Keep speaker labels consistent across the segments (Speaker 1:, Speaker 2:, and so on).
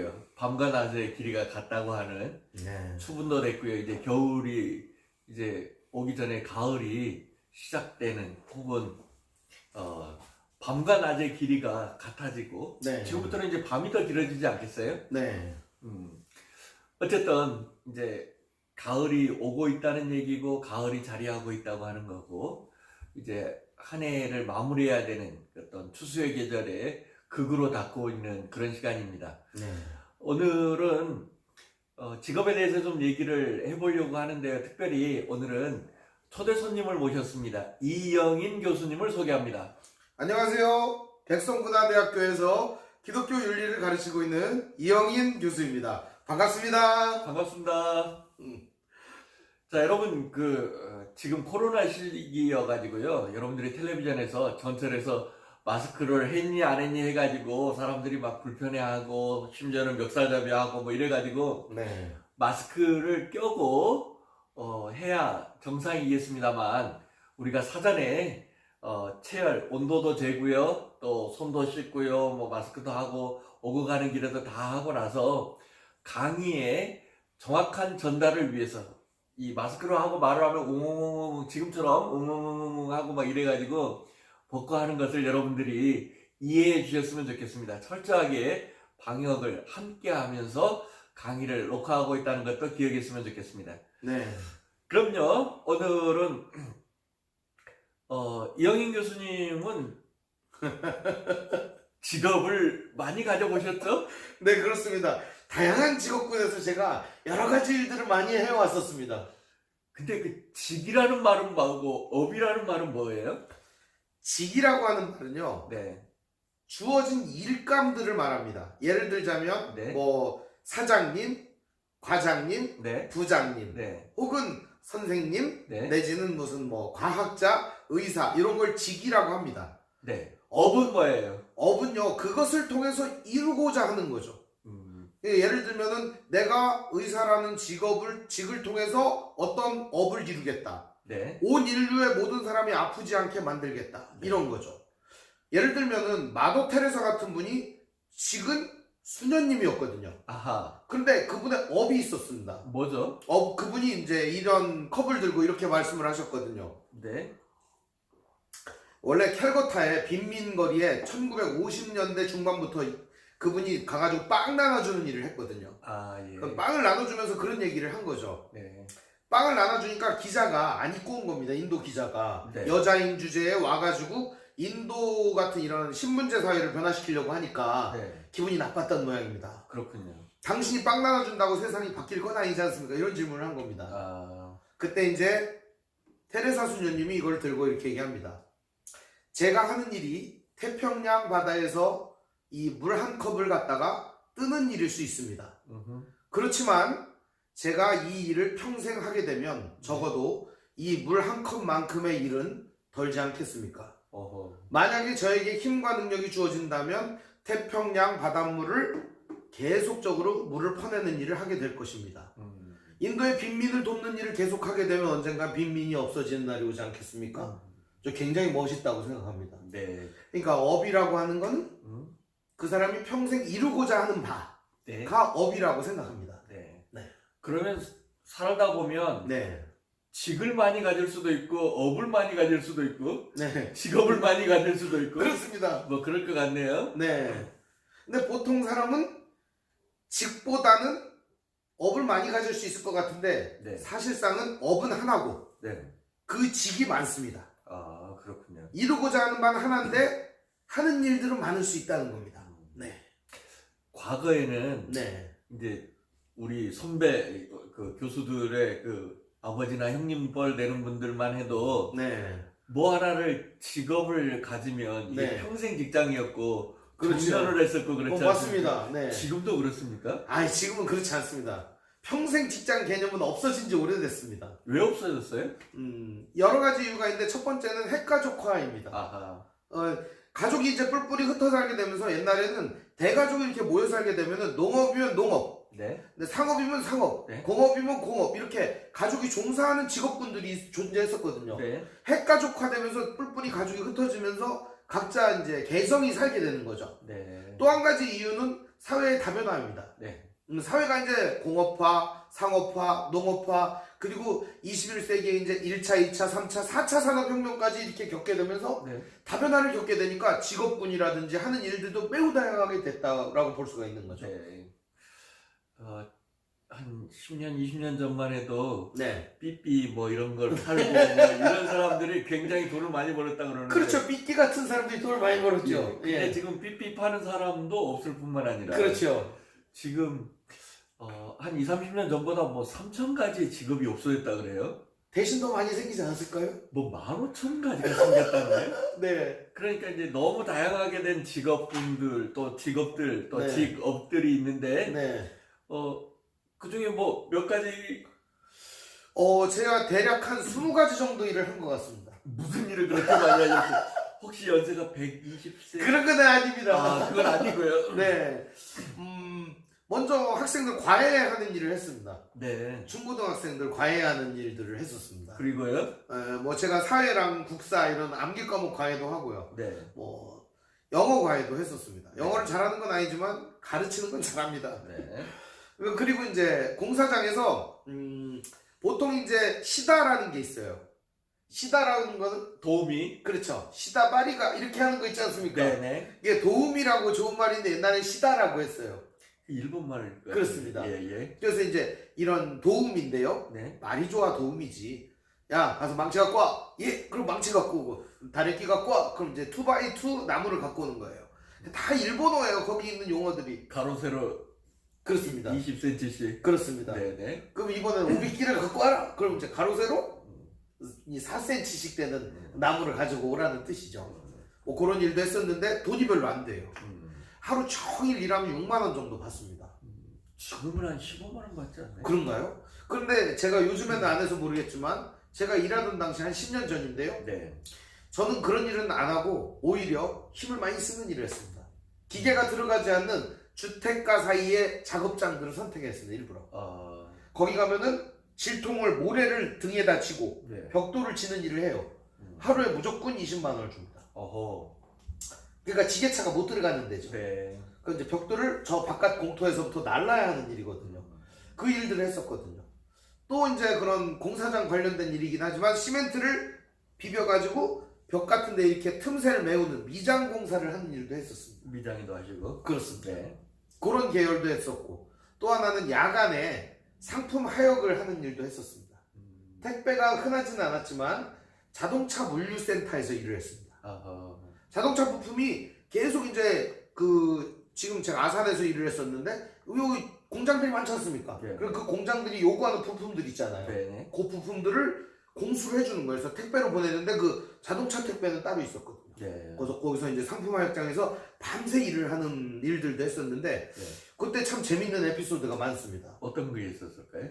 Speaker 1: 됐고요. 밤과 낮의 길이가 같다고 하는
Speaker 2: 네.
Speaker 1: 추분도 됐고요. 이제 겨울이 이제 오기 전에 가을이 시작되는 혹은 밤과 낮의 길이가 같아지고
Speaker 2: 네.
Speaker 1: 지금부터는 이제 밤이 더 길어지지 않겠어요?
Speaker 2: 네.
Speaker 1: 어쨌든 이제 가을이 오고 있다는 얘기고 가을이 자리하고 있다고 하는 거고 이제 한 해를 마무리해야 되는 어떤 추수의 계절에 극으로 닫고 있는 그런 시간입니다.
Speaker 2: 네.
Speaker 1: 오늘은 직업에 대해서 좀 얘기를 해보려고 하는데요. 특별히 오늘은 초대 손님을 모셨습니다. 이영인 교수님을 소개합니다.
Speaker 2: 안녕하세요. 백성문화대학교에서 기독교 윤리를 가르치고 있는 이영인 교수입니다. 반갑습니다.
Speaker 1: 반갑습니다. 자, 여러분 지금 코로나 시기여가지고요. 여러분들이 텔레비전에서 전철에서 마스크를 했니 안 했니 해가지고 사람들이 막 불편해하고 심지어는 멱살잡이하고 뭐 이래가지고
Speaker 2: 네.
Speaker 1: 마스크를 껴고 해야 정상이겠습니다만 우리가 사전에 체열 온도도 재고요, 또 손도 씻고요, 뭐 마스크도 하고 오고 가는 길에도 다 하고 나서 강의의 정확한 전달을 위해서 이 마스크를 하고 말을 하면 웅웅웅 지금처럼 웅웅웅 하고 막 이래가지고 벗고 하는 것을 여러분들이 이해해 주셨으면 좋겠습니다. 철저하게 방역을 함께 하면서 강의를 녹화하고 있다는 것도 기억했으면 좋겠습니다.
Speaker 2: 네.
Speaker 1: 그럼요, 오늘은 이영인 교수님은 직업을 많이 가져보셨죠?
Speaker 2: 네, 그렇습니다. 다양한 직업군에서 제가 여러 가지 일들을 많이 해왔었습니다.
Speaker 1: 근데 그 직이라는 말은 뭐고 업이라는 말은 뭐예요?
Speaker 2: 직이라고 하는 말은요,
Speaker 1: 네.
Speaker 2: 주어진 일감들을 말합니다. 예를 들자면,
Speaker 1: 네.
Speaker 2: 뭐, 사장님, 과장님,
Speaker 1: 네.
Speaker 2: 부장님,
Speaker 1: 네.
Speaker 2: 혹은 선생님,
Speaker 1: 네.
Speaker 2: 내지는 무슨 뭐, 과학자, 의사, 이런 걸 직이라고 합니다.
Speaker 1: 네. 업은 뭐예요?
Speaker 2: 업은요, 그것을 통해서 이루고자 하는 거죠. 예를 들면은 내가 의사라는 직을 통해서 어떤 업을 이루겠다.
Speaker 1: 네.
Speaker 2: 온 인류의 모든 사람이 아프지 않게 만들겠다.
Speaker 1: 네.
Speaker 2: 이런 거죠. 예를 들면은 마더 테레사 같은 분이 직은 수녀님이었거든요.
Speaker 1: 아하.
Speaker 2: 그런데 그분의 업이 있었습니다.
Speaker 1: 뭐죠?
Speaker 2: 그분이 이제 이런 컵을 들고 이렇게 말씀을 하셨거든요.
Speaker 1: 네.
Speaker 2: 원래 캘거타의 빈민거리에 1950년대 중반부터 그분이 가가지고 빵 나눠주는 일을 했거든요.
Speaker 1: 아, 예.
Speaker 2: 그럼 빵을 나눠주면서 그런 얘기를 한 거죠.
Speaker 1: 네.
Speaker 2: 빵을 나눠주니까 기자가 안 입고 온 겁니다. 인도 기자가.
Speaker 1: 네.
Speaker 2: 여자인 주제에 와가지고 인도 같은 이런 신분제 사회를 변화시키려고 하니까
Speaker 1: 네.
Speaker 2: 기분이 나빴던 모양입니다.
Speaker 1: 그렇군요.
Speaker 2: 당신이 빵 나눠준다고 세상이 바뀔 건 아니지 않습니까? 이런 질문을 한 겁니다.
Speaker 1: 아.
Speaker 2: 그때 이제 테레사 수녀님이 이걸 들고 이렇게 얘기합니다. 제가 하는 일이 태평양 바다에서 이 물 한 컵을 갖다가 뜨는 일일 수 있습니다. 그렇지만 제가 이 일을 평생 하게 되면 적어도 이 물 한 컵만큼의 일은 덜지 않겠습니까?
Speaker 1: 어허.
Speaker 2: 만약에 저에게 힘과 능력이 주어진다면 태평양 바닷물을 계속적으로 물을 퍼내는 일을 하게 될 것입니다. 인도의 빈민을 돕는 일을 계속하게 되면 언젠가 빈민이 없어지는 날이 오지 않겠습니까? 저 굉장히 멋있다고 생각합니다.
Speaker 1: 네.
Speaker 2: 그러니까 업이라고 하는 건 그 사람이 평생 이루고자 하는 바가
Speaker 1: 네.
Speaker 2: 업이라고 생각합니다.
Speaker 1: 네.
Speaker 2: 네.
Speaker 1: 그러면 살다 보면
Speaker 2: 네.
Speaker 1: 직을 많이 가질 수도 있고 업을 많이 가질 수도 있고
Speaker 2: 네.
Speaker 1: 직업을 많이 가질 수도 있고
Speaker 2: 그렇습니다.
Speaker 1: 뭐 그럴 것 같네요.
Speaker 2: 네. 근데 보통 사람은 직보다는 업을 많이 가질 수 있을 것 같은데
Speaker 1: 네.
Speaker 2: 사실상은 업은 하나고
Speaker 1: 네.
Speaker 2: 그 직이 많습니다.
Speaker 1: 아, 그렇군요.
Speaker 2: 이루고자 하는 바는 하나인데 하는 일들은 많을 수 있다는 겁니다. 네.
Speaker 1: 과거에는
Speaker 2: 네.
Speaker 1: 이제 우리 선배 그 교수들의 그 아버지나 형님뻘 되는 분들만 해도
Speaker 2: 네.
Speaker 1: 뭐 하나를 직업을 가지면 이게
Speaker 2: 네.
Speaker 1: 평생 직장이었고
Speaker 2: 그렇죠.
Speaker 1: 정년을 했었고 그랬지
Speaker 2: 맞습니다.
Speaker 1: 않습니까?
Speaker 2: 네.
Speaker 1: 지금도 그렇습니까?
Speaker 2: 지금은 그렇지 않습니다. 평생 직장 개념은 없어진 지 오래됐습니다.
Speaker 1: 왜 없어졌어요?
Speaker 2: 여러 가지 이유가 있는데 첫 번째는 핵가족화입니다.
Speaker 1: 아하.
Speaker 2: 가족이 이제 뿔뿔이 흩어 살게 되면서 옛날에는 대가족이 이렇게 모여 살게 되면은 농업이면 농업,
Speaker 1: 네.
Speaker 2: 근데 상업이면 상업,
Speaker 1: 네.
Speaker 2: 공업이면 공업 이렇게 가족이 종사하는 직업군들이 존재했었거든요.
Speaker 1: 네.
Speaker 2: 핵가족화되면서 뿔뿔이 가족이 흩어지면서 각자 이제 개성이 살게 되는 거죠.
Speaker 1: 네.
Speaker 2: 또 한 가지 이유는 사회의 다변화입니다.
Speaker 1: 네.
Speaker 2: 사회가 이제 공업화, 상업화, 농업화, 그리고 21세기에 이제 1차, 2차, 3차, 4차 산업혁명까지 이렇게 겪게 되면서
Speaker 1: 네.
Speaker 2: 다변화를 겪게 되니까 직업군이라든지 하는 일들도 매우 다양하게 됐다라고 볼 수가 있는 거죠.
Speaker 1: 네. 한 10년, 20년 전만 해도
Speaker 2: 네.
Speaker 1: 삐삐 뭐 이런 걸 팔고 뭐 이런 사람들이 굉장히 돈을 많이 벌었다 그러는데
Speaker 2: 그렇죠. 삐끼 같은 사람들이 돈을 많이 벌었죠.
Speaker 1: 근데 지금 삐삐 파는 사람도 없을 뿐만 아니라
Speaker 2: 그렇죠.
Speaker 1: 지금 한 20, 30년 전보다 뭐 3,000가지의 직업이 없어졌다 그래요?
Speaker 2: 대신 더 많이 생기지 않았을까요?
Speaker 1: 뭐 15,000가지가 생겼다네요?
Speaker 2: 네.
Speaker 1: 그러니까 이제 너무 다양하게 된 직업군들 또 직업들 또
Speaker 2: 네.
Speaker 1: 직업들이 있는데
Speaker 2: 네.
Speaker 1: 그 중에 뭐 몇 가지
Speaker 2: 제가 대략 한 20가지 정도 일을 한 것 같습니다.
Speaker 1: 무슨 일을 그렇게 많이 하셨어요? 혹시 연세가 120세?
Speaker 2: 그런 건 아닙니다.
Speaker 1: 아 그건 아니고요.
Speaker 2: 네. 먼저 학생들 과외하는 일을 했습니다.
Speaker 1: 네.
Speaker 2: 중고등학생들 과외하는 일들을 했었습니다.
Speaker 1: 그리고요?
Speaker 2: 뭐 제가 사회랑 국사 이런 암기 과목 과외도 하고요.
Speaker 1: 네.
Speaker 2: 뭐 영어 과외도 했었습니다. 영어를 잘하는 건 아니지만 가르치는 건 잘합니다.
Speaker 1: 네.
Speaker 2: 그리고 이제 공사장에서 보통 이제 시다라는 게 있어요. 시다라는 거는
Speaker 1: 도우미?
Speaker 2: 그렇죠. 시다바리가 이렇게 하는 거 있지 않습니까?
Speaker 1: 네네.
Speaker 2: 이게 도움이라고 좋은 말인데 옛날에 시다라고 했어요.
Speaker 1: 일본말
Speaker 2: 그렇습니다.
Speaker 1: 예예.
Speaker 2: 그래서 이제 이런 도움인데요.
Speaker 1: 네.
Speaker 2: 말이 좋아 도움이지. 야 가서 망치 갖고 와. 예. 그럼 망치 갖고 오고 다래끼 갖고 와. 그럼 이제 2x2 나무를 갖고 오는 거예요. 다 일본어예요. 거기 있는 용어들이.
Speaker 1: 가로 세로
Speaker 2: 그렇습니다.
Speaker 1: 20cm씩.
Speaker 2: 그렇습니다.
Speaker 1: 네네.
Speaker 2: 그럼 이번엔 오비끼를 갖고 와라. 그럼 이제 가로 세로 이 4cm씩 되는 나무를 가지고 오라는 뜻이죠. 뭐 그런 일도 했었는데 돈이 별로 안 돼요. 하루 종일 일하면 6만 원 정도 받습니다.
Speaker 1: 지금은 한 15만 원 받지 않나요?
Speaker 2: 그런가요? 그런데 제가 요즘에는 안 해서 모르겠지만 제가 일하던 당시 한 10년 전인데요.
Speaker 1: 네.
Speaker 2: 저는 그런 일은 안 하고 오히려 힘을 많이 쓰는 일을 했습니다. 기계가 들어가지 않는 주택가 사이의 작업장들을 선택했습니다. 일부러. 거기 가면은 질통을 모래를 등에다 치고
Speaker 1: 네.
Speaker 2: 벽돌을 치는 일을 해요. 하루에 무조건 20만 원을 줍니다.
Speaker 1: 어허.
Speaker 2: 그러니까 지게차가 못 들어가는 데죠.
Speaker 1: 네.
Speaker 2: 그 이제 벽돌을 저 바깥 공터에서부터 날라야 하는 일이거든요. 그 일들을 했었거든요. 또 이제 그런 공사장 관련된 일이긴 하지만 시멘트를 비벼가지고 벽 같은 데 이렇게 틈새를 메우는 미장 공사를 하는 일도 했었습니다.
Speaker 1: 미장이도 하시고.
Speaker 2: 그렇습니다.
Speaker 1: 네.
Speaker 2: 그런 계열도 했었고 또 하나는 야간에 상품 하역을 하는 일도 했었습니다. 택배가 흔하지는 않았지만 자동차 물류센터에서 일을 했습니다.
Speaker 1: 아하.
Speaker 2: 자동차 부품이 계속 이제 지금 제가 아산에서 일을 했었는데 여기 공장들이 많지 않습니까?
Speaker 1: 네.
Speaker 2: 그럼 그 공장들이 요구하는 부품들 있잖아요.
Speaker 1: 네.
Speaker 2: 그 부품들을 공수를 해주는 거예요. 그래서 택배로 보내는데 그 자동차 택배는 따로 있었거든요.
Speaker 1: 네.
Speaker 2: 그래서 거기서 이제 상품 하역장에서 밤새 일을 하는 일들도 했었는데
Speaker 1: 네.
Speaker 2: 그때 참 재밌는 에피소드가 많습니다.
Speaker 1: 어떤 게 있었을까요?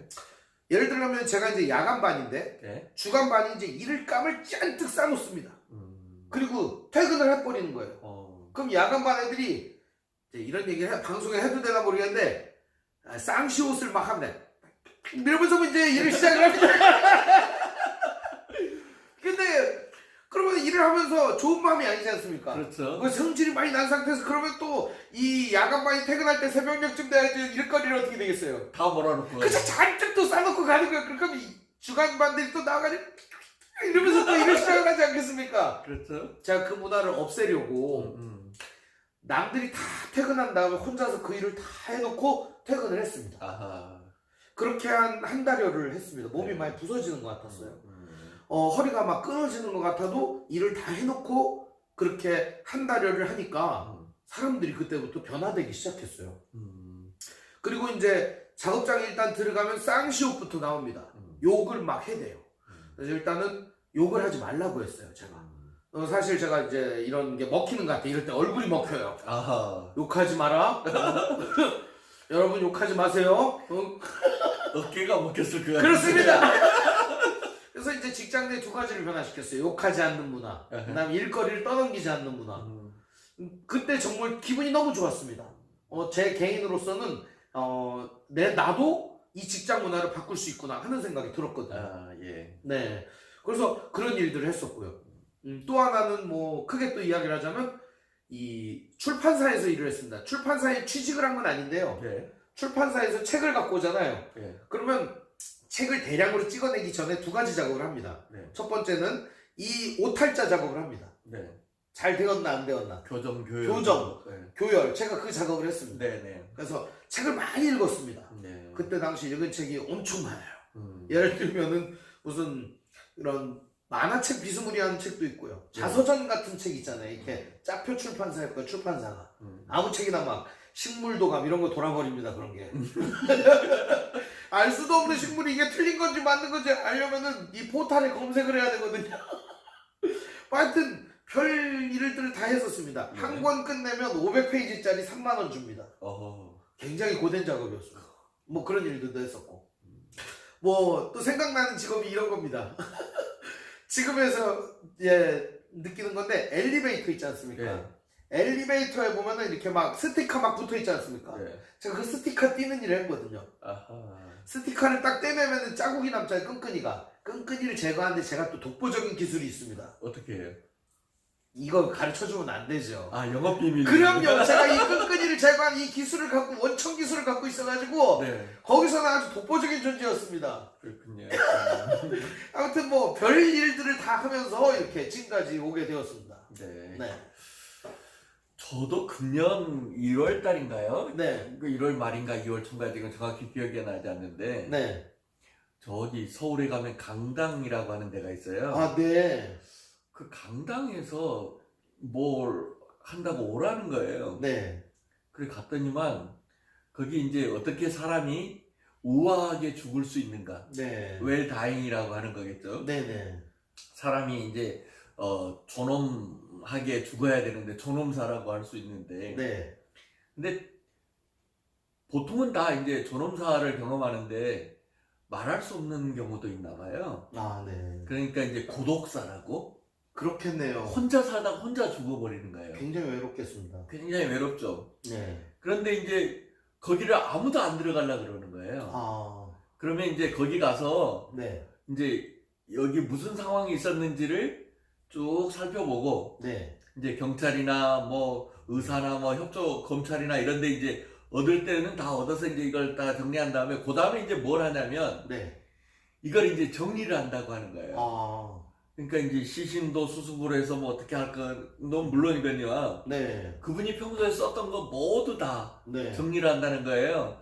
Speaker 2: 예를 들면 제가 이제 야간반인데
Speaker 1: 네.
Speaker 2: 주간반이 이제 일을 깜을 잔뜩 싸놓습니다. 그리고 퇴근을 해버리는 거예요. 그럼 야간반 애들이 이제 이런 얘기를 방송에 해도 되나 모르겠는데 쌍시 옷을 막 합니다. 이러면서 이제 일을 시작을 합니다. 근데 그러면 일을 하면서 좋은 마음이 아니지 않습니까?
Speaker 1: 그렇죠.
Speaker 2: 그 성질이 많이 난 상태에서 그러면 또 이 야간반이 퇴근할 때 새벽녘쯤 돼야지 일거리를 어떻게 되겠어요?
Speaker 1: 다 몰아놓고.
Speaker 2: 그래서 잔뜩 또 싸놓고 가는 거예요. 그럼 이 주간반들이 또 나와가지고 이러면서 또 일을 시작을 하지 않겠습니까?
Speaker 1: 그렇죠.
Speaker 2: 제가 그 문화를 없애려고 남들이 다 퇴근한 다음에 혼자서 그 일을 다 해놓고 퇴근을 했습니다.
Speaker 1: 아하.
Speaker 2: 그렇게 한 달여를 했습니다. 몸이
Speaker 1: 네.
Speaker 2: 많이 부서지는 것 같았어요. 허리가 막 끊어지는 것 같아도 일을 다 해놓고 그렇게 한 달여를 하니까 사람들이 그때부터 변화되기 시작했어요. 그리고 이제 작업장에 일단 들어가면 쌍시옷부터 나옵니다. 욕을 막 해대요. 그래서 일단은 욕을 하지 말라고 했어요, 제가. 사실 제가 이제 이런 게 먹히는 것 같아요. 이럴 때 얼굴이 먹혀요.
Speaker 1: 아하.
Speaker 2: 욕하지 마라. 여러분 욕하지 마세요.
Speaker 1: 어깨가 먹혔을 것 같아요.
Speaker 2: 그렇습니다. 그래서 이제 직장 내 두 가지를 변화시켰어요. 욕하지 않는 문화, 그다음에 일거리를 떠넘기지 않는 문화. 그때 정말 기분이 너무 좋았습니다. 제 개인으로서는 나도 이 직장 문화를 바꿀 수 있구나 하는 생각이 들었거든요.
Speaker 1: 아, 예.
Speaker 2: 네. 그래서 그런 일들을 했었고요. 또 하나는 뭐 크게 또 이야기를 하자면 이 출판사에서 일을 했습니다. 출판사에 취직을 한 건 아닌데요.
Speaker 1: 네.
Speaker 2: 출판사에서 책을 갖고 오잖아요.
Speaker 1: 네.
Speaker 2: 그러면 책을 대량으로 찍어내기 전에 두 가지 작업을 합니다.
Speaker 1: 네.
Speaker 2: 첫 번째는 이 오탈자 작업을 합니다.
Speaker 1: 네.
Speaker 2: 잘 되었나 안 되었나.
Speaker 1: 교정, 교육.
Speaker 2: 교정.
Speaker 1: 네.
Speaker 2: 교열. 제가 그 작업을 했습니다.
Speaker 1: 네, 네.
Speaker 2: 그래서 책을 많이 읽었습니다.
Speaker 1: 네.
Speaker 2: 그때 당시 읽은 책이 엄청 많아요.
Speaker 1: 음.
Speaker 2: 예를 들면은 무슨 이런 만화책 비스무리한 책도 있고요. 자서전 같은 책 있잖아요. 이렇게 짝표 출판사였고요. 출판사가. 아무 책이나 막 식물도감 이런 거 돌아버립니다. 그런 게. 알 수도 없는 식물이 이게 틀린 건지 맞는 건지 알려면은 이 포탈에 검색을 해야 되거든요. 하여튼 별 일들을 다 했었습니다.
Speaker 1: 네.
Speaker 2: 한 권 끝내면 500페이지짜리 3만 원 줍니다.
Speaker 1: 어허.
Speaker 2: 굉장히 고된 작업이었어요. 뭐 그런 일들도 했었고. 뭐 또 생각나는 직업이 이런 겁니다. 지금에서 느끼는 건데 엘리베이터 있지 않습니까?
Speaker 1: 네.
Speaker 2: 엘리베이터에 보면은 이렇게 막 스티커 막 붙어 있지 않습니까?
Speaker 1: 네.
Speaker 2: 제가 그 스티커 띄는 일을 했거든요.
Speaker 1: 아하.
Speaker 2: 스티커를 딱 떼내면은 자국이 남잖아요. 끈끈이를 제거하는데 제가 또 독보적인 기술이 있습니다.
Speaker 1: 어떻게 해요?
Speaker 2: 이거 가르쳐주면 안 되죠.
Speaker 1: 아, 영업 비밀.
Speaker 2: 그럼요. 제가 이 끈끈이를 제거한 이 기술을 갖고 원천 기술을 갖고 있어가지고
Speaker 1: 네.
Speaker 2: 거기서는 아주 독보적인 존재였습니다.
Speaker 1: 그렇군요.
Speaker 2: 아무튼 뭐 별 일들을 다 하면서 이렇게 지금까지 오게 되었습니다.
Speaker 1: 네.
Speaker 2: 네.
Speaker 1: 저도 금년 1월 달인가요?
Speaker 2: 네.
Speaker 1: 그 1월 말인가 2월 초인가 지금 정확히 기억이 나지 않는데
Speaker 2: 네.
Speaker 1: 저기 서울에 가면 강당이라고 하는 데가 있어요.
Speaker 2: 아, 네.
Speaker 1: 그 강당에서 뭘 한다고 오라는 거예요.
Speaker 2: 네.
Speaker 1: 그래 갔더니만 거기 이제 어떻게 사람이 우아하게 죽을 수 있는가?
Speaker 2: 네.
Speaker 1: 웰다잉이라고 하는 거겠죠.
Speaker 2: 네네.
Speaker 1: 사람이 이제 존엄하게 죽어야 되는데 존엄사라고 할 수 있는데
Speaker 2: 네.
Speaker 1: 근데 보통은 다 이제 존엄사를 경험하는데 말할 수 없는 경우도 있나 봐요.
Speaker 2: 아, 네.
Speaker 1: 그러니까 이제 고독사라고
Speaker 2: 그렇겠네요.
Speaker 1: 혼자 살다가 혼자 죽어버리는 거예요.
Speaker 2: 굉장히 외롭겠습니다.
Speaker 1: 굉장히 외롭죠.
Speaker 2: 네.
Speaker 1: 그런데 이제 거기를 아무도 안 들어가려 그러는 거예요.
Speaker 2: 아,
Speaker 1: 그러면 이제 거기 가서
Speaker 2: 네.
Speaker 1: 이제 여기 무슨 상황이 있었는지를 쭉 살펴보고
Speaker 2: 네.
Speaker 1: 이제 경찰이나 뭐 의사나 뭐 협조 검찰이나 이런 데 이제 얻을 때는 다 얻어서 이제 이걸 다 정리한 다음에 그 다음에 이제 뭘 하냐면
Speaker 2: 네.
Speaker 1: 이걸 이제 정리를 한다고 하는 거예요.
Speaker 2: 아,
Speaker 1: 그러니까 이제 시신도 수습을 해서 뭐 어떻게 할 건 물론이거니와
Speaker 2: 네.
Speaker 1: 그분이 평소에 썼던 거 모두 다
Speaker 2: 네.
Speaker 1: 정리를 한다는 거예요.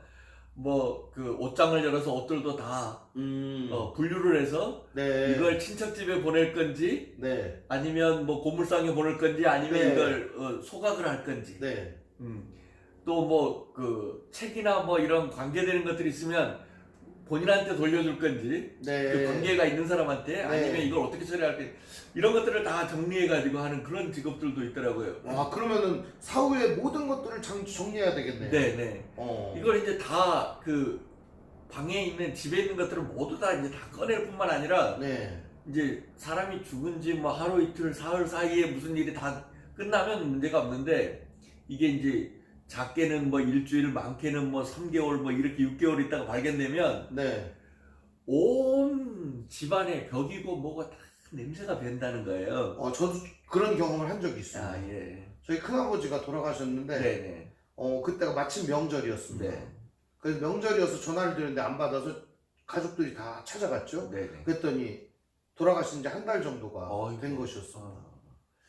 Speaker 1: 뭐 그 옷장을 열어서 옷들도 다 분류를 해서
Speaker 2: 네.
Speaker 1: 이걸 친척집에 보낼 건지
Speaker 2: 네.
Speaker 1: 아니면 뭐 고물상에 보낼 건지 아니면
Speaker 2: 네.
Speaker 1: 이걸 소각을 할 건지
Speaker 2: 네.
Speaker 1: 또 뭐 그 책이나 뭐 이런 관계되는 것들이 있으면 본인한테 돌려줄 건지
Speaker 2: 네.
Speaker 1: 그 관계가 있는 사람한테 아니면 이걸 어떻게 처리할 건지 이런 것들을 다 정리해가지고 하는 그런 직업들도 있더라고요.
Speaker 2: 아, 그러면은 사후에 모든 것들을 정리해야 되겠네요.
Speaker 1: 네네.
Speaker 2: 어.
Speaker 1: 이걸 이제 다 그 방에 있는 집에 있는 것들을 모두 다 이제 다 꺼낼 뿐만 아니라
Speaker 2: 네.
Speaker 1: 이제 사람이 죽은 지 뭐 하루 이틀 사흘 사이에 무슨 일이 다 끝나면 문제가 없는데 이게 이제 작게는 뭐 일주일 많게는 뭐 3개월 뭐 이렇게 6개월 있다가 발견되면
Speaker 2: 네.
Speaker 1: 온 집안에 벽이고 뭐가 다 냄새가 변다는 거예요.
Speaker 2: 저도 그런 경험을 한 적이 있어요.
Speaker 1: 아, 예.
Speaker 2: 저희 큰아버지가 돌아가셨는데,
Speaker 1: 네네.
Speaker 2: 그때가 마침 명절이었습니다.
Speaker 1: 네.
Speaker 2: 그래서 명절이어서 전화를 드렸는데 안 받아서 가족들이 다 찾아갔죠.
Speaker 1: 네네.
Speaker 2: 그랬더니 돌아가신 지 한 달 정도가
Speaker 1: 어이구.
Speaker 2: 된 것이었습니다.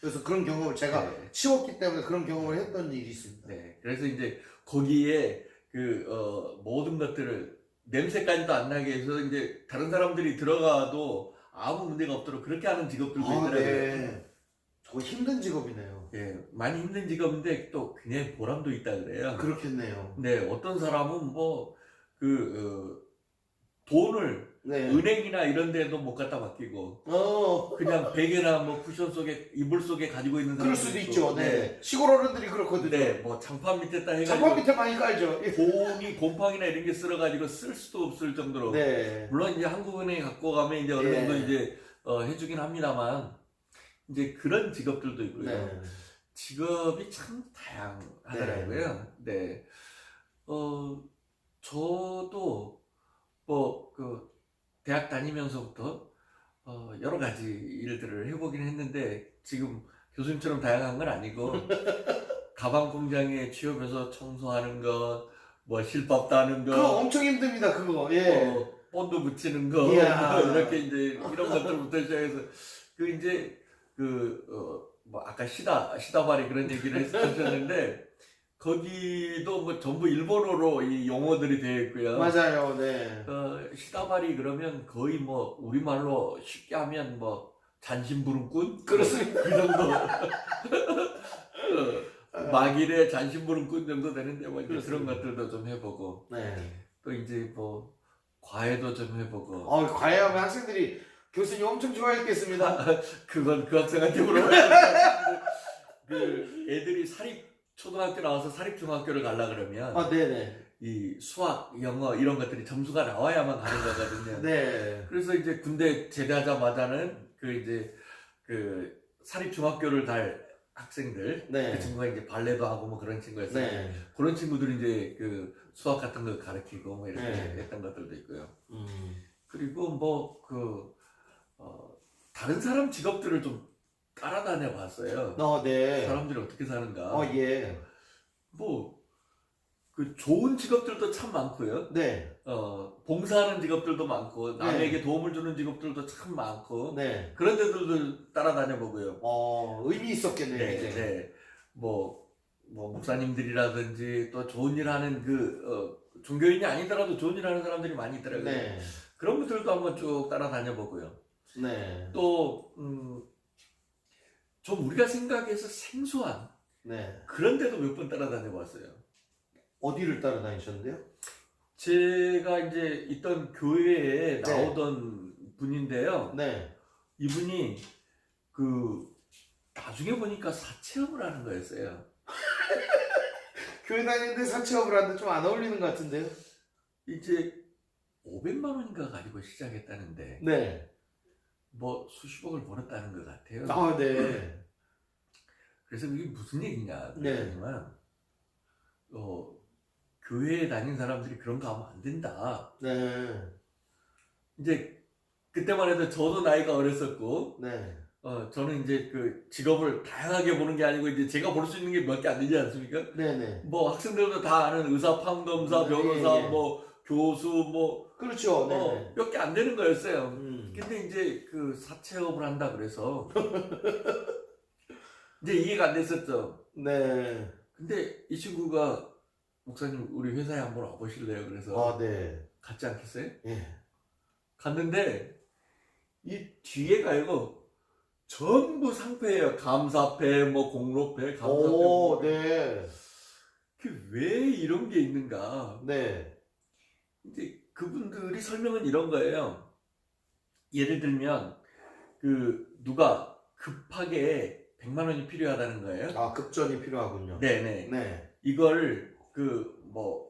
Speaker 2: 그래서 그런 경험을 제가
Speaker 1: 네.
Speaker 2: 치웠기 때문에 그런 경험을 했던 일이 있습니다.
Speaker 1: 네. 그래서 이제 거기에 모든 것들을 냄새까지도 안 나게 해서 이제 다른 사람들이 들어가도 아무 문제가 없도록 그렇게 하는 직업들도
Speaker 2: 아,
Speaker 1: 있더라고요.
Speaker 2: 네. 저거 힘든 직업이네요.
Speaker 1: 예, 많이 힘든 직업인데 또 굉장히 보람도 있다 그래요.
Speaker 2: 그렇겠네요.
Speaker 1: 네, 어떤 사람은 뭐 돈을
Speaker 2: 네.
Speaker 1: 은행이나 이런 데도 못 갖다 맡기고 그냥 베개나 뭐 쿠션 속에 이불 속에 가지고 있는
Speaker 2: 그럴
Speaker 1: 사람도
Speaker 2: 수도
Speaker 1: 있고.
Speaker 2: 있죠. 네. 시골 어른들이 그렇거든요.
Speaker 1: 네, 뭐 장판 밑에다 해가지고
Speaker 2: 장판 밑에 많이 깔죠.
Speaker 1: 곰팡이나 이런 게 쓸어가지고 쓸 수도 없을 정도로.
Speaker 2: 네.
Speaker 1: 물론 이제 한국은행에 갖고 가면 이제 어느 정도
Speaker 2: 예.
Speaker 1: 이제 해주긴 합니다만 이제 그런 직업들도 있고요.
Speaker 2: 네.
Speaker 1: 직업이 참 다양하더라고요. 네. 저도 대학 다니면서부터 여러 가지 일들을 해보긴 했는데 지금 교수님처럼 다양한 건 아니고 가방 공장에 취업해서 청소하는 것, 뭐 실밥 따는
Speaker 2: 그거
Speaker 1: 거,
Speaker 2: 엄청 힘듭니다. 그거. 예.
Speaker 1: 본드 붙이는 거,
Speaker 2: 이야.
Speaker 1: 뭐 이렇게 이제 이런 것들부터 시작해서 그 이제 뭐 아까 시다바리 그런 얘기를 하셨는데 거기도 뭐 전부 일본어로 이 용어들이 되어 있고요.
Speaker 2: 맞아요. 네.
Speaker 1: 시다바리 그러면 거의 뭐 우리말로 쉽게 하면 뭐 잔심부름꾼?
Speaker 2: 그렇습니다.
Speaker 1: 그 정도. 막일에 잔심부름꾼 정도 되는데 뭐 이제 그런
Speaker 2: 그렇습니다.
Speaker 1: 것들도 좀 해보고
Speaker 2: 네.
Speaker 1: 또 이제 뭐 과외도 좀 해보고
Speaker 2: 과외하면 학생들이 교수님 엄청 좋아했겠습니다.
Speaker 1: 그건 그 학생한테 물어봐요. 그 애들이 초등학교 나와서 사립중학교를 가려 그러면
Speaker 2: 네네.
Speaker 1: 이 수학, 영어 이런 것들이 점수가 나와야만 가는 거거든요.
Speaker 2: 네.
Speaker 1: 그래서 이제 군대 제대하자마자는 그 사립중학교를 갈 학생들,
Speaker 2: 네.
Speaker 1: 그 친구가 이제 발레도 하고 뭐 그런 친구였어요.
Speaker 2: 네.
Speaker 1: 그런 친구들이 이제 그 수학 같은 거 가르치고 뭐 이렇게
Speaker 2: 네.
Speaker 1: 했던 것들도 있고요.
Speaker 2: 음.
Speaker 1: 그리고 뭐 다른 사람 직업들을 좀 따라다녀 봤어요.
Speaker 2: 네.
Speaker 1: 사람들이 어떻게 사는가.
Speaker 2: 예.
Speaker 1: 뭐 그 좋은 직업들도 참 많고요.
Speaker 2: 네.
Speaker 1: 봉사하는 직업들도 많고 남에게 도움을 주는 직업들도 참 많고
Speaker 2: 네.
Speaker 1: 그런 데들도 따라다녀 보고요.
Speaker 2: 의미 있었겠네요.
Speaker 1: 네,
Speaker 2: 이제.
Speaker 1: 네. 뭐 목사님들이라든지 또 좋은 일 하는 종교인이 아니더라도 좋은 일 하는 사람들이 많이 있더라고요.
Speaker 2: 네.
Speaker 1: 그런 분들도 한번 쭉 따라다녀 보고요.
Speaker 2: 네.
Speaker 1: 또 좀 우리가 생각해서 생소한
Speaker 2: 네.
Speaker 1: 그런 데도 몇 번 따라다녀 봤어요.
Speaker 2: 어디를 따라다니셨는데요?
Speaker 1: 제가 이제 있던 교회에 나오던 분인데요.
Speaker 2: 네.
Speaker 1: 이분이 나중에 보니까 사채업을 하는 거였어요.
Speaker 2: 교회 다니는데 사채업을 하는데 좀 안 어울리는 것 같은데요?
Speaker 1: 이제 500만 원인가 가지고 시작했다는데
Speaker 2: 네.
Speaker 1: 뭐 수십억을 벌었다는 것 같아요.
Speaker 2: 네.
Speaker 1: 그래서 이게 무슨 얘기냐
Speaker 2: 네.
Speaker 1: 그랬더니만 교회에 다니는 사람들이 그런 거 하면 안 된다.
Speaker 2: 네.
Speaker 1: 이제 그때만 해도 저도 나이가 어렸었고
Speaker 2: 네.
Speaker 1: 저는 이제 그 직업을 다양하게 보는 게 아니고 이제 제가 볼 수 있는 게 몇 개 안 되지 않습니까?
Speaker 2: 네네.
Speaker 1: 뭐 학생들도 다 아는 의사, 판검사, 변호사,
Speaker 2: 예.
Speaker 1: 뭐 교수, 뭐
Speaker 2: 그렇죠. 네.
Speaker 1: 몇 개 안 되는 거였어요.
Speaker 2: 음.
Speaker 1: 근데 이제 그 사채업을 한다 그래서 이제 이해가 안 됐었죠.
Speaker 2: 네.
Speaker 1: 근데 이 친구가 목사님 우리 회사에 한번 와보실래요? 그래서
Speaker 2: 네.
Speaker 1: 갔지 않겠어요?
Speaker 2: 예.
Speaker 1: 갔는데 이 뒤에 가요 전부 상패예요. 감사패, 뭐 공로패, 감사패.
Speaker 2: 오, 네.
Speaker 1: 왜 이런 게 있는가?
Speaker 2: 네.
Speaker 1: 이제 그분들이 설명은 이런 거예요. 예를 들면 누가 급하게 100만 원이 필요하다는 거예요.
Speaker 2: 급전이 필요하군요.
Speaker 1: 네네.
Speaker 2: 네.
Speaker 1: 이걸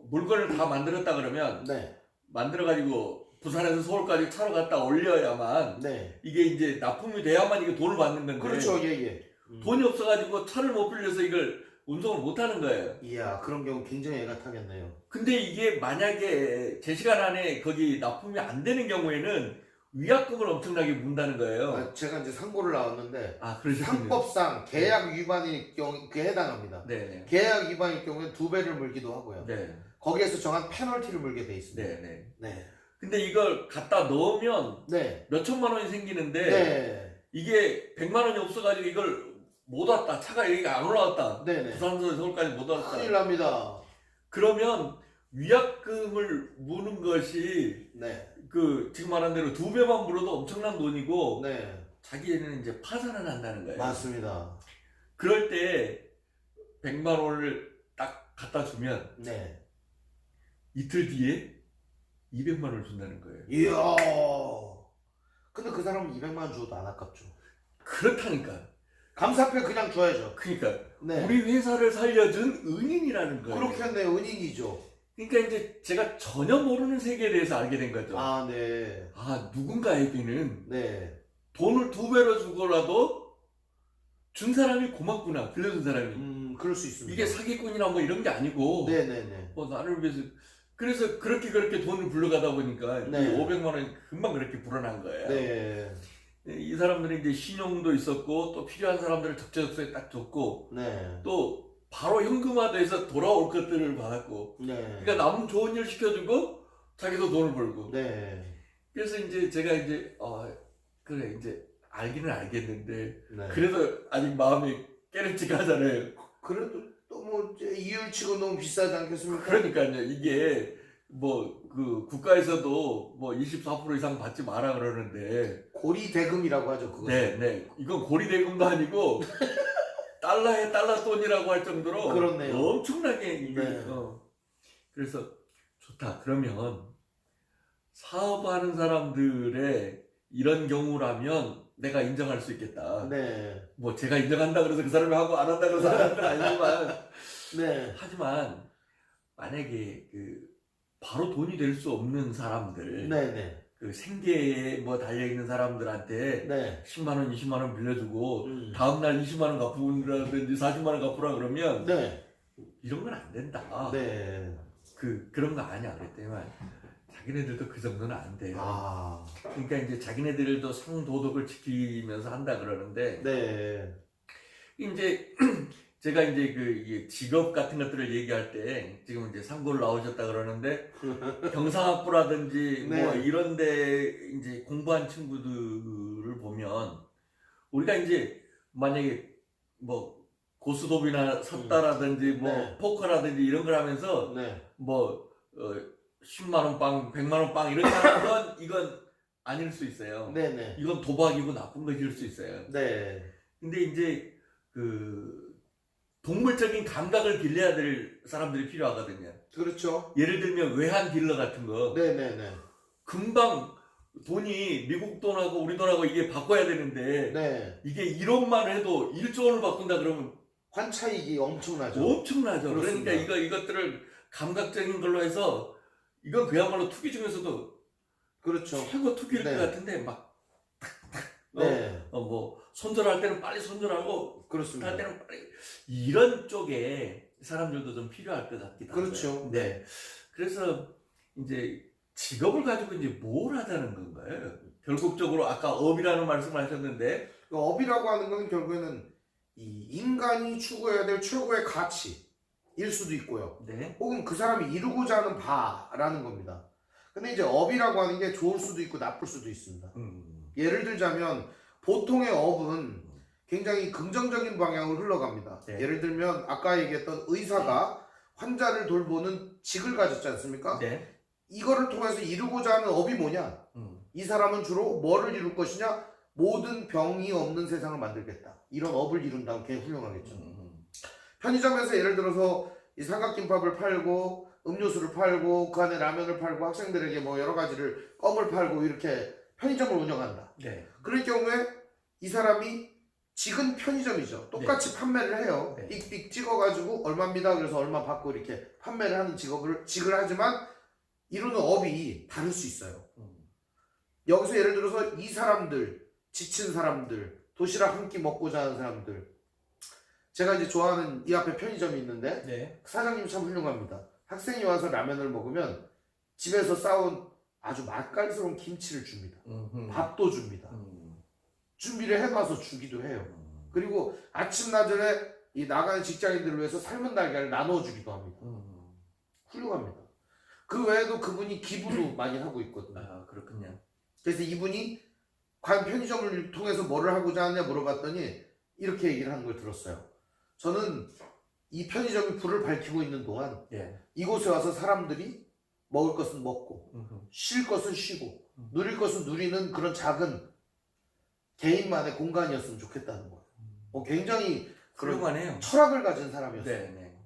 Speaker 1: 물건을 다 만들었다 그러면
Speaker 2: 네.
Speaker 1: 만들어가지고 부산에서 서울까지 차로 갖다 올려야만
Speaker 2: 네.
Speaker 1: 이게 이제 납품이 돼야만 이게 돈을 받는 건데
Speaker 2: 그렇죠. 예.
Speaker 1: 돈이 없어가지고 차를 못 빌려서 이걸 운송을 못 하는 거예요.
Speaker 2: 이야, 그런 경우 굉장히 애가 타겠네요.
Speaker 1: 근데 이게 만약에 제 시간 안에 거기 납품이 안 되는 경우에는 위약금을 엄청나게 문다는 거예요.
Speaker 2: 제가 이제 상고를 나왔는데
Speaker 1: 그러셨군요.
Speaker 2: 상법상 계약 위반일 경우 그에 해당합니다.
Speaker 1: 네.
Speaker 2: 계약 위반일 경우에 2배를 물기도 하고요.
Speaker 1: 네.
Speaker 2: 거기에서 정한 페널티를 물게 돼 있습니다.
Speaker 1: 네.
Speaker 2: 네.
Speaker 1: 근데 이걸 갖다 넣으면
Speaker 2: 네.
Speaker 1: 몇 천만 원이 생기는데
Speaker 2: 네.
Speaker 1: 이게 100만 원이 없어가지고 이걸 못 왔다. 차가 여기 안 올라왔다.
Speaker 2: 네네.
Speaker 1: 부산에서 서울까지 못 왔다.
Speaker 2: 큰일 납니다.
Speaker 1: 그러면 위약금을 무는 것이
Speaker 2: 네.
Speaker 1: 지금 말한 대로 2배만 물어도 엄청난 돈이고
Speaker 2: 네.
Speaker 1: 자기는 이제 파산을 한다는 거예요.
Speaker 2: 맞습니다.
Speaker 1: 그럴 때 100만 원을 딱 갖다 주면
Speaker 2: 네.
Speaker 1: 이틀 뒤에 200만 원을 준다는 거예요.
Speaker 2: 이야. 근데 그 사람은 200만 원 줘도 안 아깝죠.
Speaker 1: 그렇다니까.
Speaker 2: 감사패 그냥 줘야죠.
Speaker 1: 그러니까
Speaker 2: 네.
Speaker 1: 우리 회사를 살려준 은인이라는 거예요.
Speaker 2: 그렇겠네요. 은인이죠.
Speaker 1: 그러니까 이제 제가 전혀 모르는 세계에 대해서 알게 된 거죠.
Speaker 2: 네.
Speaker 1: 누군가에게는
Speaker 2: 네.
Speaker 1: 돈을 2배로 주고라도 준 사람이 고맙구나. 빌려준 사람이.
Speaker 2: 그럴 수 있습니다.
Speaker 1: 이게 사기꾼이나 뭐 이런 게 아니고
Speaker 2: 네네네.
Speaker 1: 나를 위해서 그래서 그렇게 돈을 불러가다 보니까
Speaker 2: 네.
Speaker 1: 500만 원이 금방 그렇게 불어난 거예요.
Speaker 2: 네.
Speaker 1: 이 사람들이 이제 신용도 있었고 또 필요한 사람들을 적재적소에 딱 줬고
Speaker 2: 네.
Speaker 1: 또 바로 현금화돼서 돌아올 것들을 받았고
Speaker 2: 네.
Speaker 1: 그러니까 남 좋은 일 시켜주고 자기도 돈을 벌고
Speaker 2: 네.
Speaker 1: 그래서 이제 제가 이제 그래 이제 알기는 알겠는데
Speaker 2: 네.
Speaker 1: 그래도 아직 마음이 깨름직하잖아요.
Speaker 2: 그래도 또 뭐 이율치고 너무 비싸지 않겠습니까?
Speaker 1: 그러니까요 이게 뭐 그 국가에서도 뭐 24% 이상 받지 마라 그러는데
Speaker 2: 고리 대금이라고 하죠, 그거.
Speaker 1: 네 이건 고리대금도 아니고 달러에 달러 돈이라고 할 정도로
Speaker 2: 그렇네요.
Speaker 1: 엄청나게 이게
Speaker 2: 네.
Speaker 1: 그래서 좋다. 그러면 사업하는 사람들의 이런 경우라면 내가 인정할 수 있겠다.
Speaker 2: 네.
Speaker 1: 뭐 제가 인정한다 그래서 그 사람이 하고 안 한다 그래서 안 하는 건 아니지만
Speaker 2: 네.
Speaker 1: 하지만 만약에 그 바로 돈이 될 수 없는 사람들
Speaker 2: 네네.
Speaker 1: 그 생계에 뭐 달려있는 사람들한테
Speaker 2: 네.
Speaker 1: 10만 원, 20만 원 빌려주고
Speaker 2: 다음날
Speaker 1: 다음날 20만 원 갚으라든지 40만 원 갚으라 그러면
Speaker 2: 네.
Speaker 1: 이런 건 안 된다.
Speaker 2: 네.
Speaker 1: 그런 거 아니야 그랬더니만 자기네들도 그 정도는 안 돼요.
Speaker 2: 아.
Speaker 1: 그러니까 이제 자기네들도 상도덕을 지키면서 한다 그러는데
Speaker 2: 네.
Speaker 1: 이제 제가 이제 이 직업 같은 것들을 얘기할 때 지금 이제 상고를 나오셨다 그러는데 경상학부라든지
Speaker 2: 네.
Speaker 1: 뭐 이런데 이제 공부한 친구들을 보면 우리가 이제 만약에 뭐 고스톱이나 섰다라든지 뭐
Speaker 2: 네.
Speaker 1: 포커라든지 이런 걸 하면서
Speaker 2: 네.
Speaker 1: 뭐 10만 원 빵, 100만 원 빵 이렇게 하는 건 이건 아닐 수 있어요.
Speaker 2: 네네.
Speaker 1: 이건 도박이고 나쁜 것일 수 있어요.
Speaker 2: 네.
Speaker 1: 근데 이제 그 동물적인 감각을 길러야 될 사람들이 필요하거든요.
Speaker 2: 그렇죠.
Speaker 1: 예를 들면 외환 딜러 같은 거
Speaker 2: 네네네.
Speaker 1: 금방 돈이 미국 돈하고 우리 돈하고 이게 바꿔야 되는데
Speaker 2: 네.
Speaker 1: 이게 1원만 해도 1조 원을 바꾼다 그러면
Speaker 2: 환차익이 엄청나죠.
Speaker 1: 엄청나죠.
Speaker 2: 그렇습니다.
Speaker 1: 그러니까 이것들을 감각적인 걸로 해서 이건 그야말로 투기 중에서도
Speaker 2: 그렇죠.
Speaker 1: 최고 투기일
Speaker 2: 네.
Speaker 1: 것 같은데 막
Speaker 2: 네.
Speaker 1: 뭐 손절할 때는 빨리 손절하고 할
Speaker 2: 그렇습니다.
Speaker 1: 때는 빨리 이런 쪽에 사람들도 좀 필요할 것 같기도 하고요.
Speaker 2: 그렇죠.
Speaker 1: 네. 그래서 이제 직업을 가지고 이제 뭘 하자는 건가요? 결국적으로 아까 업이라는 말씀을 하셨는데
Speaker 2: 그 업이라고 하는 건 결국에는 이 인간이 추구해야 될 최고의 가치일 수도 있고요.
Speaker 1: 네.
Speaker 2: 혹은 그 사람이 이루고자 하는 바라는 겁니다. 근데 이제 업이라고 하는 게 좋을 수도 있고 나쁠 수도 있습니다. 예를 들자면 보통의 업은 굉장히 긍정적인 방향으로 흘러갑니다.
Speaker 1: 네.
Speaker 2: 예를 들면 아까 얘기했던 의사가 환자를 돌보는 직을 가졌지 않습니까?
Speaker 1: 네.
Speaker 2: 이거를 통해서 이루고자 하는 업이 뭐냐? 이 사람은 주로 뭐를 이룰 것이냐? 모든 병이 없는 세상을 만들겠다. 이런 업을 이룬다면 굉장히 훌륭하겠죠. 편의점에서 예를 들어서 이 삼각김밥을 팔고 음료수를 팔고 그 안에 라면을 팔고 학생들에게 뭐 여러 가지를 껌을 팔고 이렇게 편의점을 운영한다.
Speaker 1: 네.
Speaker 2: 그럴 경우에 이 사람이 직은 편의점이죠. 똑같이 판매를 해요.
Speaker 1: 네.
Speaker 2: 삑삑 찍어가지고 얼마입니다. 그래서 얼마 받고 이렇게 판매를 하는 직을 하지만 이루는 업이 다를 수 있어요. 여기서 예를 들어서 이 사람들, 지친 사람들, 도시락 한 끼 먹고자 하는 사람들. 제가 이제 좋아하는 이 앞에 편의점이 있는데
Speaker 1: 네.
Speaker 2: 사장님이 참 훌륭합니다. 학생이 와서 라면을 먹으면 집에서 싸온 아주 맛깔스러운 김치를 줍니다. 밥도 줍니다. 준비를 해놔서 주기도 해요. 그리고 아침 낮에 이 나가는 직장인들을 위해서 삶은 달걀을 나눠주기도 합니다. 훌륭합니다. 그 외에도 그분이 기부도 많이 하고 있거든요.
Speaker 1: 아 그렇군요.
Speaker 2: 그래서 이분이 과연 편의점을 통해서 뭐를 하고자 하느냐 물어봤더니 이렇게 얘기를 하는 걸 들었어요. 저는 이 편의점이 불을 밝히고 있는 동안
Speaker 1: 예.
Speaker 2: 이곳에 와서 사람들이 먹을 것은 먹고 쉴 것은 쉬고 누릴 것은 누리는 그런 작은 개인만의 공간이었으면 좋겠다는 거예요. 굉장히 그런
Speaker 1: 훌륭하네요.
Speaker 2: 철학을 가진 사람이었어요.
Speaker 1: 네. 네.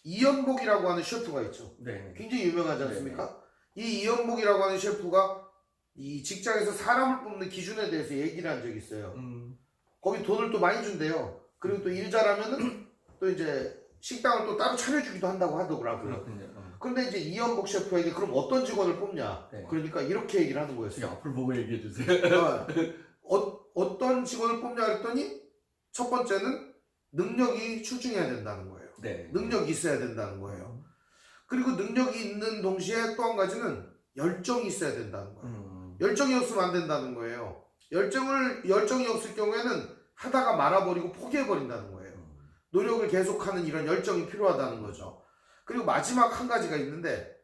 Speaker 2: 이연복이라고 하는 셰프가 있죠.
Speaker 1: 네.
Speaker 2: 굉장히 유명하지 않습니까? 이 이연복이라고 하는 셰프가 이 직장에서 사람을 뽑는 기준에 대해서 얘기를 한 적이 있어요. 거기 돈을 또 많이 준대요. 그리고 또 일 잘하면은 또 이제 식당을 또 따로 차려주기도 한다고 하더라고요.
Speaker 1: 그렇군요.
Speaker 2: 그런데 이제 이연복 셰프에게 그럼 어떤 직원을 뽑냐?
Speaker 1: 네.
Speaker 2: 그러니까 이렇게 얘기를 하는
Speaker 1: 저기
Speaker 2: 거였어요.
Speaker 1: 앞을 보고 얘기해 주세요.
Speaker 2: 어떤 직원을 뽑냐 그랬더니 첫 번째는 능력이 출중해야 된다는 거예요.
Speaker 1: 네.
Speaker 2: 능력이 있어야 된다는 거예요. 그리고 능력이 있는 동시에 또 한 가지는 열정이 있어야 된다는 거예요. 열정이 없으면 안 된다는 거예요. 열정이 없을 경우에는 하다가 말아버리고 포기해버린다는 거예요. 노력을 계속하는 이런 열정이 필요하다는 거죠. 그리고 마지막 한 가지가 있는데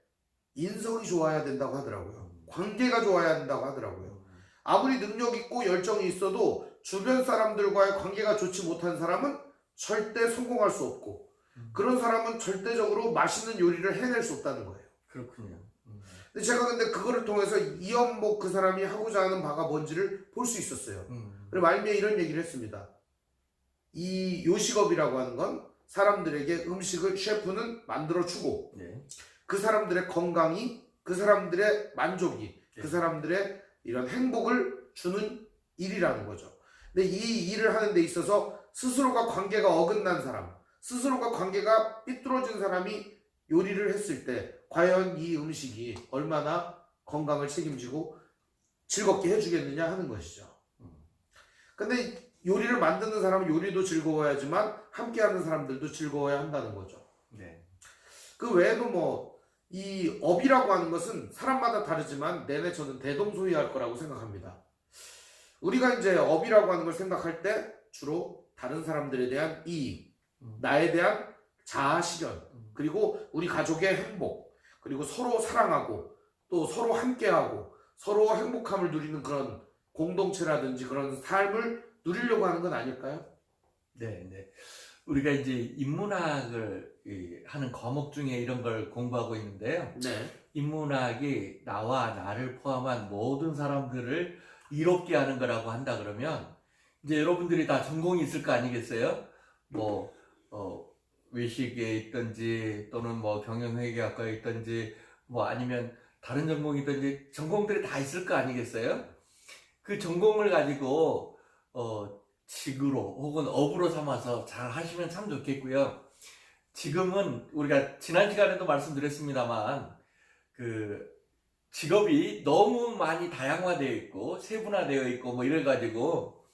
Speaker 2: 인성이 좋아야 된다고 하더라고요. 관계가 좋아야 된다고 하더라고요. 아무리 능력 있고 열정이 있어도 주변 사람들과의 관계가 좋지 못한 사람은 절대 성공할 수 없고 그런 사람은 절대적으로 맛있는 요리를 해낼 수 없다는 거예요.
Speaker 1: 그렇군요.
Speaker 2: 근데 제가 근데 그거를 통해서 이연복 그 사람이 하고자 하는 바가 뭔지를 볼 수 있었어요. 그리고 말미에 이런 얘기를 했습니다. 이 요식업이라고 하는 건 사람들에게 음식을 셰프는 만들어주고
Speaker 1: 네.
Speaker 2: 그 사람들의 건강이 그 사람들의 만족이 그 사람들의 이런 행복을 주는 일이라는 거죠. 근데 이 일을 하는 데 있어서 스스로가 관계가 어긋난 사람, 스스로가 관계가 삐뚤어진 사람이 요리를 했을 때 과연 이 음식이 얼마나 건강을 책임지고 즐겁게 해주겠느냐 하는 것이죠. 근데 요리를 만드는 사람은 요리도 즐거워야지만 함께하는 사람들도 즐거워야 한다는 거죠.
Speaker 1: 네.
Speaker 2: 그 외에도 뭐 이 업이라고 하는 것은 사람마다 다르지만 내내 저는 대동소이할 거라고 생각합니다. 우리가 이제 업이라고 하는 걸 생각할 때 주로 다른 사람들에 대한 이익, 나에 대한 자아 실현, 그리고 우리 가족의 행복, 그리고 서로 사랑하고 또 서로 함께하고 서로 행복함을 누리는 그런 공동체라든지 그런 삶을 누리려고 하는 건 아닐까요?
Speaker 1: 네, 네. 우리가 이제 인문학을 하는 과목 중에 이런 걸 공부하고 있는데요.
Speaker 2: 네.
Speaker 1: 인문학이 나와 나를 포함한 모든 사람들을 이롭게 하는 거라고 한다 그러면 이제 여러분들이 다 전공이 있을 거 아니겠어요? 뭐 외식에 있든지 또는 뭐 경영회계학과에 있든지 뭐 아니면 다른 전공이 있든지 전공들이 다 있을 거 아니겠어요? 그 전공을 가지고 직으로 혹은 업으로 삼아서 잘 하시면 참 좋겠고요. 지금은 우리가 지난 시간에도 말씀드렸습니다만 그 직업이 너무 많이 다양화되어 있고 세분화되어 있고 뭐 이래가지고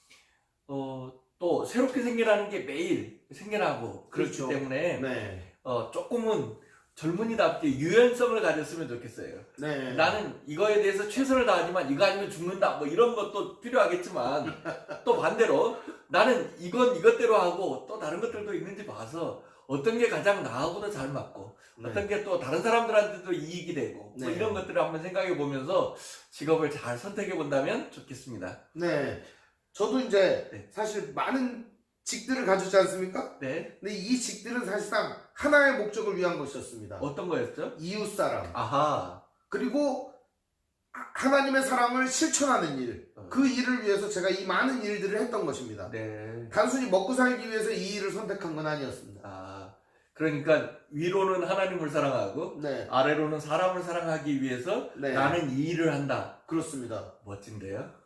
Speaker 1: 또 새롭게 생겨나는 게 매일 생겨나고 그렇기
Speaker 2: 그렇죠.
Speaker 1: 때문에
Speaker 2: 네.
Speaker 1: 조금은 젊은이답게 유연성을 가졌으면 좋겠어요.
Speaker 2: 네.
Speaker 1: 나는 이거에 대해서 최선을 다하지만 이거 아니면 죽는다 뭐 이런 것도 필요하겠지만 또 반대로 나는 이것대로 하고 또 다른 것들도 있는지 봐서 어떤 게 가장 나하고도 잘 맞고
Speaker 2: 네.
Speaker 1: 어떤 게 또 다른 사람들한테도 이익이 되고 뭐
Speaker 2: 네.
Speaker 1: 이런 것들을 한번 생각해 보면서 직업을 잘 선택해 본다면 좋겠습니다.
Speaker 2: 네. 저도 이제
Speaker 1: 네.
Speaker 2: 사실 많은 직들을 가졌지 않습니까?
Speaker 1: 네.
Speaker 2: 근데 이 직들은 사실상 하나의 목적을 위한 것이었습니다.
Speaker 1: 어떤 거였죠?
Speaker 2: 이웃사랑.
Speaker 1: 아하.
Speaker 2: 그리고 하나님의 사랑을 실천하는 일. 그 일을 위해서 제가 이 많은 일들을 했던 것입니다.
Speaker 1: 네.
Speaker 2: 단순히 먹고 살기 위해서 이 일을 선택한 건 아니었습니다.
Speaker 1: 아, 그러니까 위로는 하나님을 사랑하고
Speaker 2: 네.
Speaker 1: 아래로는 사람을 사랑하기 위해서
Speaker 2: 네.
Speaker 1: 나는 이 일을 한다.
Speaker 2: 그렇습니다.
Speaker 1: 멋진데요?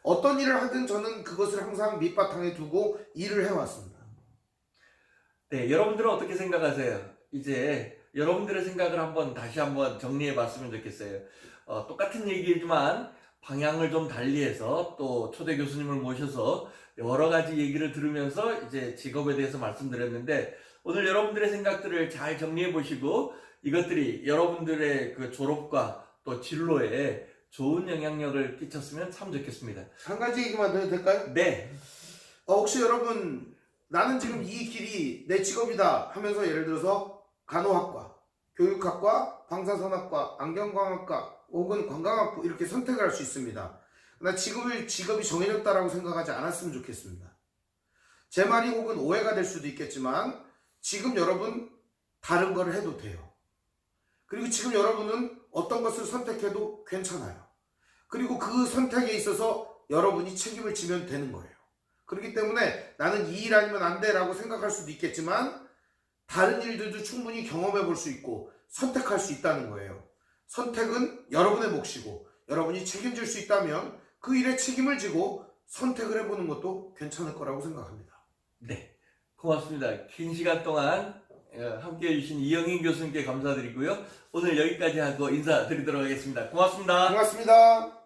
Speaker 2: 어떤 일을 하든 저는 그것을 항상 밑바탕에 두고 일을 해왔습니다.
Speaker 1: 네, 여러분들은 어떻게 생각하세요? 이제 여러분들의 생각을 다시 한번 정리해 봤으면 좋겠어요. 똑같은 얘기지만 방향을 좀 달리해서 또 초대 교수님을 모셔서 여러 가지 얘기를 들으면서 이제 직업에 대해서 말씀드렸는데 오늘 여러분들의 생각들을 잘 정리해 보시고 이것들이 여러분들의 그 졸업과 또 진로에 좋은 영향력을 끼쳤으면 참 좋겠습니다.
Speaker 2: 한 가지 얘기만 더 해도 될까요?
Speaker 1: 네.
Speaker 2: 혹시 여러분 나는 지금 이 길이 내 직업이다 하면서 예를 들어서 간호학과, 교육학과, 방사선학과, 안경광학과 혹은 관광학부 이렇게 선택을 할 수 있습니다. 나 직업이 정해졌다라고 생각하지 않았으면 좋겠습니다. 제 말이 혹은 오해가 될 수도 있겠지만 지금 여러분 다른 걸 해도 돼요. 그리고 지금 여러분은 어떤 것을 선택해도 괜찮아요. 그리고 그 선택에 있어서 여러분이 책임을 지면 되는 거예요. 그렇기 때문에 나는 이 일 아니면 안 돼 라고 생각할 수도 있겠지만 다른 일들도 충분히 경험해 볼 수 있고 선택할 수 있다는 거예요. 선택은 여러분의 몫이고 여러분이 책임질 수 있다면 그 일에 책임을 지고 선택을 해보는 것도 괜찮을 거라고 생각합니다.
Speaker 1: 네. 고맙습니다. 긴 시간 동안 함께 해주신 이영인 교수님께 감사드리고요. 오늘 여기까지 하고 인사드리도록 하겠습니다. 고맙습니다.
Speaker 2: 고맙습니다.